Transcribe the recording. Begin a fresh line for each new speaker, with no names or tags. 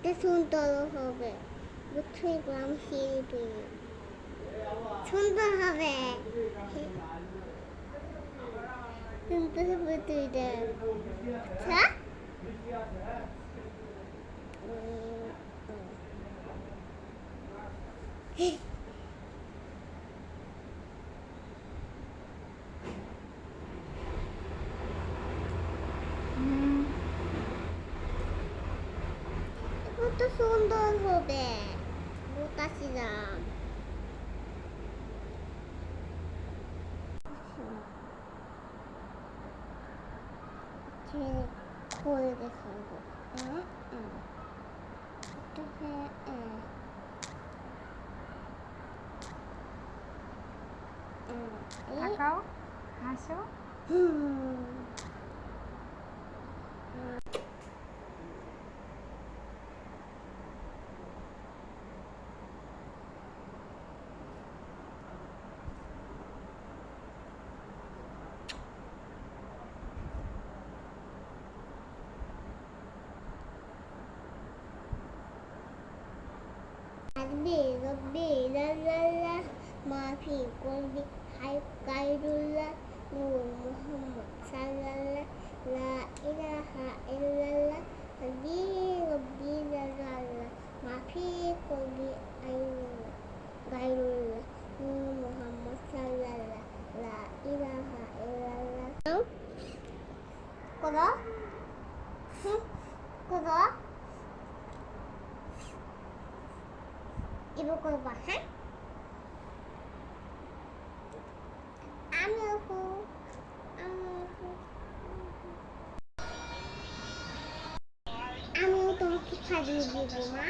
এটা সুন্দর হবে। বুঝছি গ্রাম শিল্পী সুন্দর হবে। সুন্দর হবে তুইটা। আচ্ছা কত সুন্দর হবে। বলতেছিলাম করে দেখাবো।
তাকাও, হাসো।
ربي ربي لا لا لا ما في قلبي غير الله نور محمد صلى الله لا إله إلا الله ربي ربي لا لا لا ما في قلبي غير الله نور محمد صلى الله لا إله إلا الله كذا كذا Ibu kurba, হ্যাঁ? আমিও তোমাকে খাইয়ে দিব মা।